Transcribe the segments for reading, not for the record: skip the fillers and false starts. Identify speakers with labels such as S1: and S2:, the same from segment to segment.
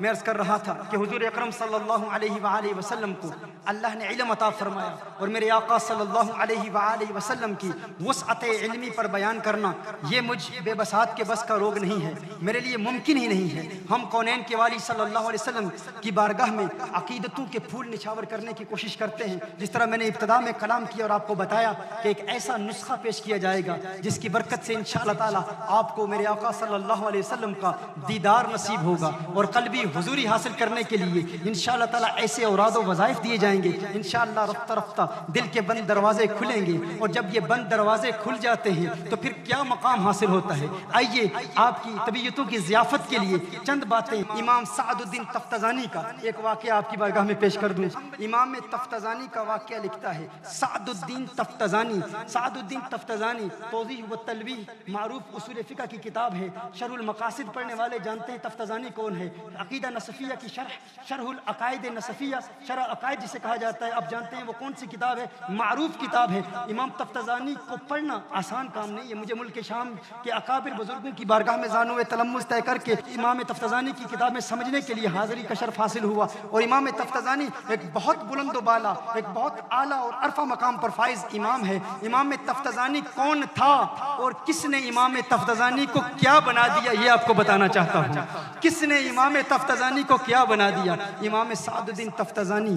S1: میں عرض کر رہا تھا کہ حضور اکرم صلی اللہ علیہ وآلہ وسلم کو اللہ نے علم عطا فرمایا، اور میرے آقا صلی اللہ علیہ وآلہ وسلم کی وسعت علمی پر بیان کرنا یہ مجھ بے بساط کے بس کا روگ نہیں ہے، میرے لیے ممکن ہی نہیں ہے۔ ہم کونین کے والی صلی اللہ علیہ وسلم کی بارگاہ میں عقیدتوں کے پھول نچھاور کرنے کی کوشش کرتے ہیں، جس طرح میں نے ابتدا میں کلام کیا اور آپ کو بتایا کہ ایک ایسا نسخہ پیش کیا جائے گا جس کی برکت سے انشاءاللہ تعالی آپ کو میرے آقا صلی اللہ علیہ وسلم کا دیدار نصیب ہوگا، اور قلبی حضوری حاصل کرنے کے لیے انشاءاللہ تعالی ایسے اوراد و وظائف دیے جائیں گے، انشاءاللہ رفتہ رفتہ دل کے بند دروازے کھلیں گے، اور جب یہ بند دروازے کھل جاتے ہیں تو پھر کیا مقام حاصل ہوتا ہے۔ آئیے آپ کی طبیعتوں کی ضیافت کے لیے چند باتیں امام سعد الدین تفتزانی کا ایک واقعہ آپ کی بارگاہ میں پیش کر دوں۔ امام تفتزانی کا واقعہ لکھتا ہے سعد الدین تفتزانی۔ سعد الدین تفتزانی توضیح و تلویح معروف اصول فقہ کی کتاب ہے، شرح المقاصد پڑھنے والے جانتے ہیں تفتزانی کون ہے۔ عقیدہ نصفیہ کی شرح العقائد نصفیہ، شرح عقائد جسے کہا جاتا ہے، آپ جانتے ہیں وہ کون سی کتاب ہے، معروف کتاب ہے۔ امام تفتزانی کو پڑھنا آسان کام نہیں ہے، مجھے ملک شام کے اکابر بزرگوں کی بارگاہ میں زانو تلمذ طے کر کے امام تفتزانی کی کتاب میں سمجھنے کے لیے حاضری کا شرف حاصل ہوا، اور امام تفتزانی ایک بہت بلند و بالا، ایک بہت اعلیٰ اور عرفہ مقام پر فائز امام ہے۔ امام تفتزانی کون تھا اور کس نے امام تفتزانی کو کیا بنا دیا، یہ آپ کو بتانا چاہتا ہوں۔ کس نے امام تفتزانی کو کیا بنا دیا؟ امام سعد الدین تفتزانی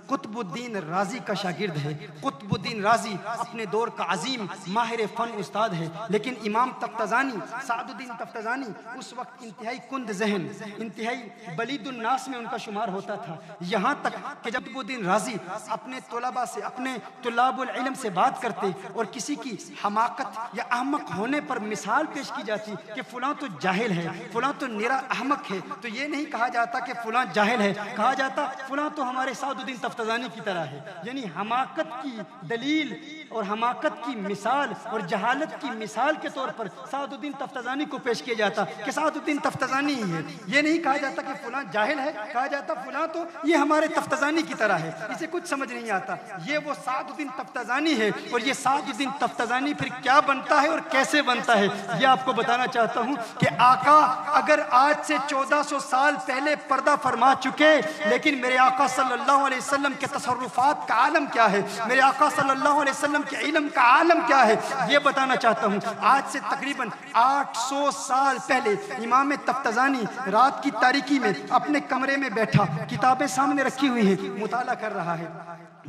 S1: قطب الدین رازی کا شاگرد ہے۔ قطب الدین رازی اپنے دور کا عظیم ماہر فن استاد ہے، لیکن امام تفتزانی سعد الدین تفتزانی اس وقت انتہائی کند ذہن، انتہائی بلید الناس میں ان کا شمار ہوتا تھا، یہاں تک کہ جب قطب الدین رازی اپنے طلباء سے، اپنے طلاب العلم سے بات کرتے اور کسی کی حماقت یا احمق ہونے پر مثال پیش کی جاتی کہ فلاں تو جاہل ہے، فلاں تو نرا احمق ہے، تو یہ نہیں کہا جاتا کہ فلاں جاہل ہے، کہا جاتا فلاں تو ہمارے سعد الدین تفتزانی کی طرح ہے۔ یعنی حماقت کی دلیل اور حماقت کی مثال اور جہالت کی مثال کے طور پر سعد الدین تفتزانی کو پیش کیا جاتا کہ سعد الدین تفتزانی ہی ہے۔ یہ نہیں کہا جاتا کہ فلاں جاہل ہے، کہا جاتا فلاں تو یہ ہمارے تفتزانی کی طرح ہے، اسے کچھ سمجھ نہیں آتا، یہ وہ سعد الدین تفتزانی ہے۔ اور یہ سعد الدین تفتزانی پھر کیا بنتا ہے اور کیسے بنتا ہے، یہ آپ کو بتانا چاہتا ہوں کہ آقا اگر آج سے 1400 سال پہلے پردہ فرما چکے، لیکن میرے آقا صلی اللہ علیہ وسلم کے تصرفات کا عالم کیا ہے، میرے آقا صلی اللہ علیہ وسلم کے علم کا عالم کیا ہے، یہ بتانا چاہتا ہوں۔ آج سے تقریباً 800 سال پہلے امام تفتزانی رات کی تاریکی میں اپنے کمرے میں بیٹھا، کتابیں سامنے رکھی ہوئی ہیں، مطالعہ کر رہا ہے،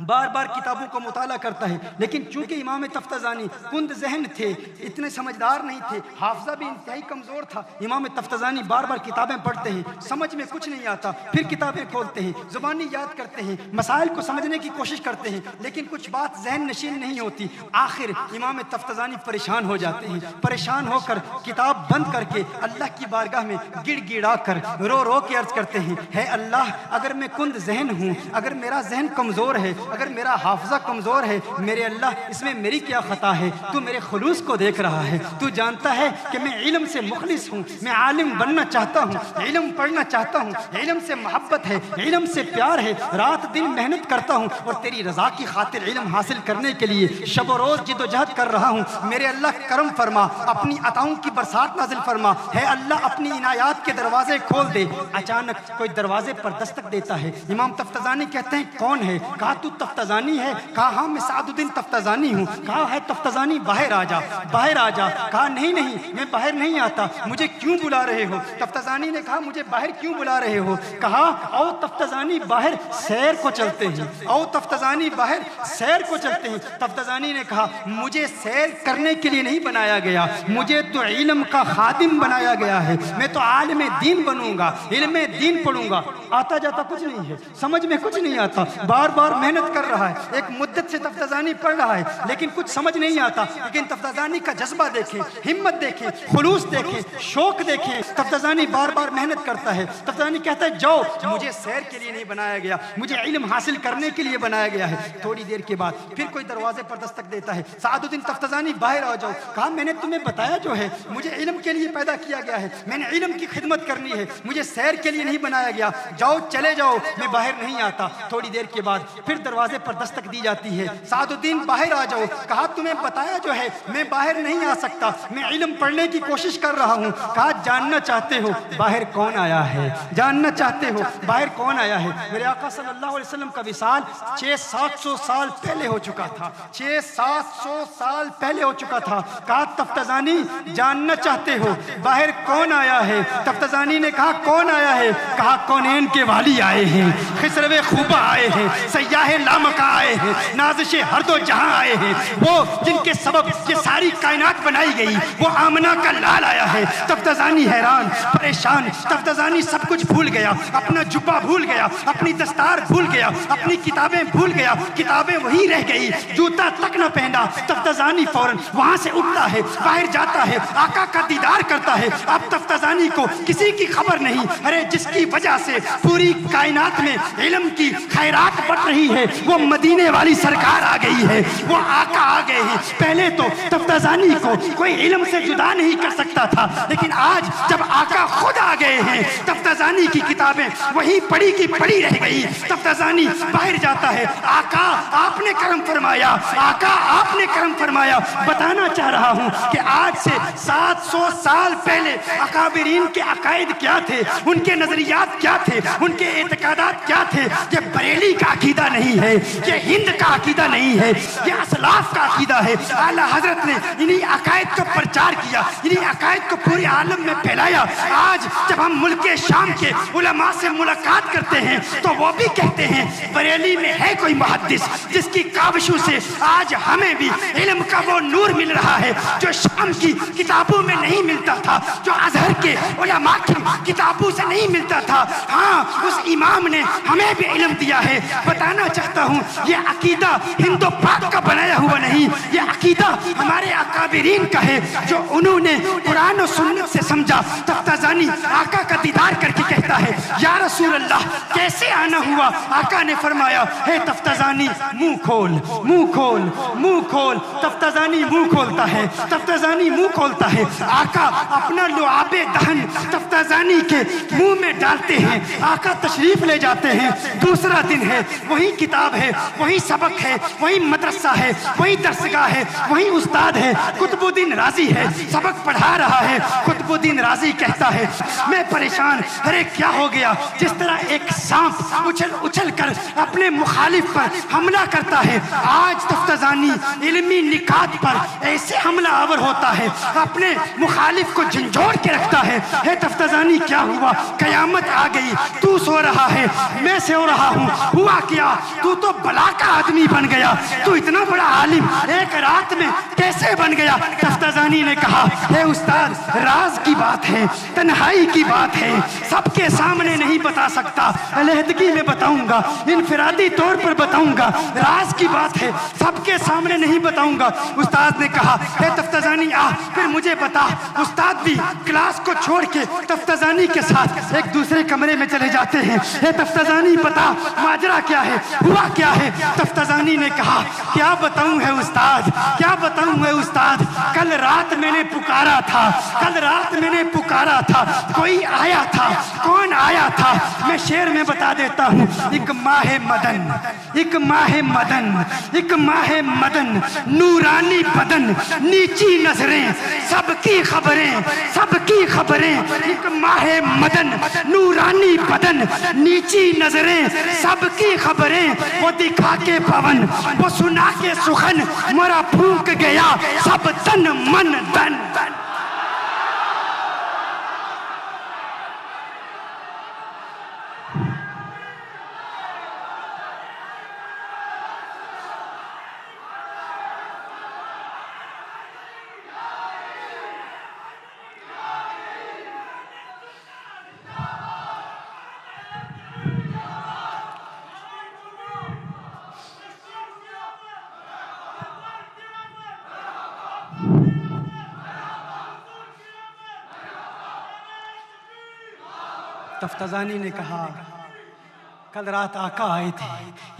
S1: بار بار کتابوں کو مطالعہ کرتا ہے، لیکن چونکہ امام تفتزانی کند ذہن تھے، اتنے سمجھدار نہیں تھے، حافظہ بھی انتہائی کمزور تھا، امام تفتزانی بار بار کتابیں پڑھتے ہیں، سمجھ میں کچھ نہیں آتا، پھر کتابیں کھولتے ہیں، زبانی یاد کرتے ہیں، مسائل کو سمجھنے کی کوشش کرتے ہیں، لیکن کچھ بات ذہن نشین نہیں ہوتی۔ آخر امام تفتزانی پریشان ہو جاتے ہیں، پریشان ہو کر کتاب بند کر کے اللہ کی بارگاہ میں گڑ گڑا کر رو رو کے عرض کرتے ہیں، ہے اللہ اگر میں کند ذہن ہوں، اگر میرا ذہن کمزور ہے، اگر میرا حافظہ کمزور ہے، میرے اللہ اس میں میری کیا خطا ہے، تو میرے خلوص کو دیکھ رہا ہے، تو جانتا ہے کہ میں علم سے مخلص ہوں، میں عالم بننا چاہتا ہوں، علم پڑھنا چاہتا ہوں، علم سے محبت ہے، علم سے پیار ہے، رات دن محنت کرتا ہوں اور تیری رضا کی خاطر علم حاصل کرنے کے لیے شب و روز جد و جہد کر رہا ہوں، میرے اللہ کرم فرما، اپنی عطاؤں کی برسات نازل فرما، ہے اللہ اپنی عنایات کے دروازے کھول دے۔ اچانک کوئی دروازے پر دستک دیتا ہے، امام تفتزانی کہتے ہیں کون ہے؟ کہا تو تفتزانی ہے؟ کہا ہاں میں سعد الدین تفتزانی ہوں۔ کہا ہے تفتزانی باہر آ جا، باہر آ جا۔ کہا نہیں نہیں میں باہر نہیں آتا، مجھے کیوں بلا رہے ہو؟ تفتزانی نے کہا مجھے باہر کیوں بلا رہے ہو؟ کہا او تفتزانی باہر سیر کو چلتے ہیں، او تفتزانی باہر سیر کو چلتے ہیں۔ تفتزانی نے کہا مجھے سیر کرنے کے لیے نہیں بنایا گیا، مجھے تو علم کا خادم بنایا گیا ہے، میں تو عالم دین بنوں گا، علم دین پڑھوں گا۔ آتا جاتا کچھ نہیں ہے، سمجھ میں کچھ نہیں آتا، بار بار محنت کر رہا ہے، ایک مدت سے تفتزانی پڑھ رہا ہے لیکن کچھ سمجھ نہیں آتا، لیکن تفتزانی کا جذبہ دیکھیں، ہمت دیکھیں، خلوص دیکھیں، شوق دیکھیں، تفتزانی بار بار محنت کرتا ہے۔ تفتزانی کہتا ہے جاؤ، مجھے سیر کے لیے نہیں بنایا گیا، مجھے علم حاصل کرنے کے لیے بنایا گیا ہے۔ تھوڑی دیر کے بعد پھر کوئی دروازے پر دستک دیتا ہے، سعد الدین تفتزانی باہر آ جاؤ۔ کہا میں نے تمہیں بتایا جو ہے، مجھے علم کے لیے پیدا کیا گیا ہے، میں نے علم کی خدمت کرنی ہے، مجھے سیر کے لیے نہیں بنایا گیا، جاؤ چلے جاؤ، میں باہر نہیں آتا۔ تھوڑی دیر کے بعد پھر دروازے دروازے پر دستک دی جاتی ہے، سعد الدین باہر آ جاؤ۔ کہا تمہیں بتایا جو ہے میں باہر نہیں آ سکتا، میں علم پڑھنے کی کوشش کر رہا ہوں۔ کہا جاننا چاہتے ہو باہر کون آیا ہے؟ جاننا چاہتے ہو باہر کون آیا ہے؟ میرے آقا صلی اللہ علیہ وسلم کا وصال 600-700 سال پہلے ہو چکا تھا، 600-700 سال پہلے ہو چکا تھا۔ کہا تفتزانی جاننا چاہتے ہو باہر کون آیا ہے؟ تفتزانی نے کہا کون آیا ہے؟ کہا کونین کے والی آئے ہیں، خسرو خوبہ آئے ہیں، سیاح لامکہ آئے ہیں، نازش ہر دو جہاں آئے ہیں، وہ جن کے سبب یہ ساری کائنات بنائی گئی، وہ آمنہ کا لال آیا ہے۔ تفتزانی حیران پریشان، تفتزانی سب کچھ بھول گیا، اپنا جبہ بھول گیا، اپنی دستار بھول گیا، اپنی کتابیں بھول گیا، کتابیں وہی رہ گئی، جوتا تک نہ پہنا۔ تفتزانی فوراً وہاں سے اٹھتا ہے، باہر جاتا ہے، آقا کا دیدار کرتا ہے۔ اب تفتزانی کو کسی کی خبر نہیں، ارے جس کی وجہ سے پوری کائنات میں علم کی خیرات بڑھ رہی ہے، وہ مدینے والی سرکار آ گئی ہے، وہ آقا آ گئے ہیں۔ پہلے تو تفتزانی کو کوئی علم سے جدا نہیں کر سکتا تھا، لیکن آج جب آقا خود آ گئے ہیں، تفتزانی کی کتابیں وہی پڑھی کی پڑھی رہ گئی۔ تفتزانی باہر جاتا ہے، آقا آپ نے کرم فرمایا، آقا آپ نے کرم فرمایا۔ بتانا چاہ رہا ہوں کہ آج سے 700 سال پہلے اکابرین کے عقائد کیا تھے، ان کے نظریات کیا تھے، ان کے اعتقادات کیا تھے۔ یہ بریلی کا عقیدہ نہیں ہے، یہ ہند کا عقیدہ نہیں ہے، یہ اسلاف کا عقیدہ ہے۔ اعلیٰ حضرت نے انہی عقائد کو پرچار کیا، انہی عقائد کو پورے عالم میں پھیلایا۔ آج جب ہم ملک شام کے علماء سے ملاقات کرتے ہیں تو وہ بھی کہتے ہیں بریلی میں ہے کوئی محدث جس کی کاوشوں سے آج ہمیں بھی علم کا وہ نور مل رہا ہے جو شام کی کتابوں میں نہیں ملتا تھا، جو ازہر کے علماء کی کتابوں سے نہیں ملتا تھا۔ ہاں اس امام نے ہمیں بھی علم دیا ہے۔ بتانا چاہتا ہوں یہ عقیدہ ہند و پاک کا بنایا ہوا نہیں، یہ عقیدہ ہمارے اکابرین کا ہے جو انہوں نے قرآن و سنت سے سمجھا۔ تفتزانی آقا کا دیدار کر کے کہتا ہے یا رسول اللہ کیسے آنا ہوا؟ آقا نے فرمایا ہے تفتزانی منہ کھول، منہ کھول، منہ کھول۔ تفتزانی منہ کھولتا ہے، تفتزانی منہ کھولتا ہے۔ آقا اپنا لعاب دہن تفتزانی کے منہ میں ڈالتے ہیں، آقا تشریف لے جاتے ہیں۔ دوسرا دن ہے، وہی کتاب ہے، وہی سبق ہے، وہی مدرسہ ہے، وہی درسگاہ ہے، وہی استاد ہے، قطب الدین رازی ہے، سبق پڑھا رہا ہے۔ قطب الدین رازی کہتا ہے میں پریشان، ارے کیا ہو گیا؟ جس طرح ایک سانپ اچھل اچھل کر اپنے مخالف پر حملہ کرتا ہے، آج تفتزانی علمی نکات پر ایسے حملہ آور ہوتا ہے، اپنے مخالف کو جھنجھوڑ کے رکھتا ہے۔ ہے تفتزانی کیا ہوا؟ قیامت آ گئی، تو سو رہا ہے، میں سو رہا ہوں، ہوا کیا؟ تو بلا کا آدمی بن گیا، تو اتنا بڑا عالم ایک رات میں کیسے بن گیا؟ تفتزانی نے کہا اے استاد راز کی بات ہے، تنہائی کی بات ہے، سب کے سامنے نہیں بتا سکتا، علیحدگی میں بتاؤں گا، انفرادی طور پر بتاؤں گا، راز کی بات ہے، سب کے سامنے نہیں بتاؤں گا۔ استاد نے کہا اے تفتزانی آ پھر مجھے بتا۔ استاد بھی کلاس کو چھوڑ کے تفتزانی کے ساتھ ایک دوسرے کمرے میں چلے جاتے ہیں۔ اے تفتزانی بتا ماجرا کیا ہے، ہوا کیا ہے؟ تفتزانی نے کہا کیا بتاؤں ہے استاد، کیا بتاؤں ہے استاد، کل رات میں نے پکارا تھا، کل رات میں نے پکارا تھا، کوئی آیا تھا، کون آیا تھا؟ میں شعر میں بتا دیتا ہوں، ایک ماہ مدن، ایک ماہ مدن، ایک ماہ مدن، نورانی بدن، نیچی نظریں، سب کی خبریں، سب کی خبریں، ایک ماہ مدن، نورانی بدن، نیچی نظریں، سب کی خبریں، وہ دکھا کے پون، وہ سنا کے سخن، مرا پھونک گیا سب تن من دن۔ تفتزانی نے کہا کل رات آقا آئے تھے.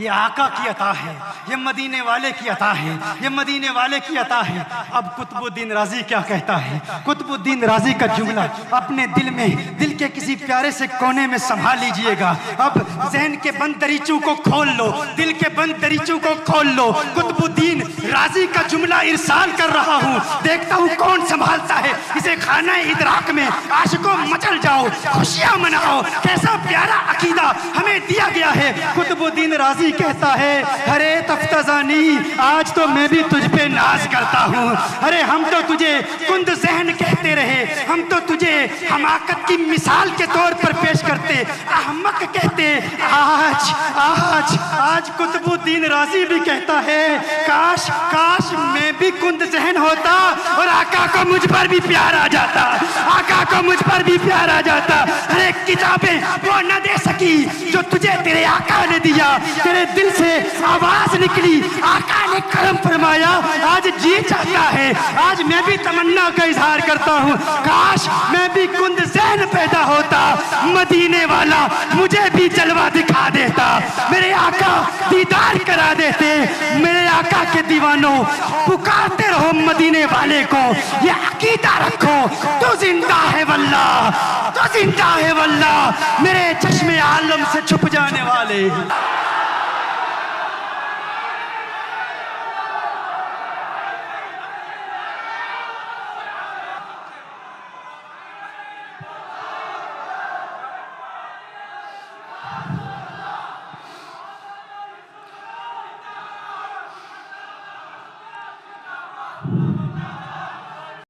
S1: یہ آقا کی عطا ہے, یہ مدینے والے کی عطا ہے, یہ مدینے والے کی عطا ہے. اب قطب الدین رازی کیا کہتا ہے؟ قطب الدین رازی کا جملہ اپنے دل میں, دل کے کسی پیارے سے کونے میں سنبھال لیجئے گا. اب ذہن کے بند دریچوں کو کھول لو, دل کے بند دریچوں کو کھول لو. قطب الدین رازی کا جملہ ارسال کر رہا ہوں, دیکھتا ہوں کون سنبھالتا ہے اسے. خانہ ادراک میں عاشقوں مچل جاؤ, خوشیاں مناؤ. کیسا پیارا عقیدہ ہمیں دیا گیا ہے. قطب الدین رازی کہتا ہے, ارے تفتزانی, آج تو میں بھی تجھ پہ ناز کرتا ہوں. ارے ہم تو تجھے کند ذہن کہتے رہے, ہم تو تجھے حماقت کی مثال کے طور پر پیش کرتے, احمق کہتے. آج آج آج قطب الدین رازی بھی کہتا ہے, کاش کاش میں بھی کند ذہن ہوتا اور آقا کو مجھ پر بھی پیار آ جاتا, آقا کو مجھ پر بھی پیار آ جاتا. ارے کتابیں وہ نہ دے سکی جو تجھے تیرے آقا نے دیا. تیرے دل سے آواز نکلی, آقا نے کرم فرمایا. آج جی چاہتا ہے, آج میں بھی تمنا کا اظہار کرتا ہوں, کاش میں بھی کند ذہن پیدا ہوتا, مدینے والا مجھے بھی جلوہ دکھا دیتا, میرے آقا دیدار کرا دیتے. میرے آقا کے دیوانوں پکارتے رہو مدینے والے کو, یہ عقیدہ رکھو, تو زندہ ہے واللہ, تو زندہ ہے واللہ, میرے چشم عالم سے چھپ جانے والے.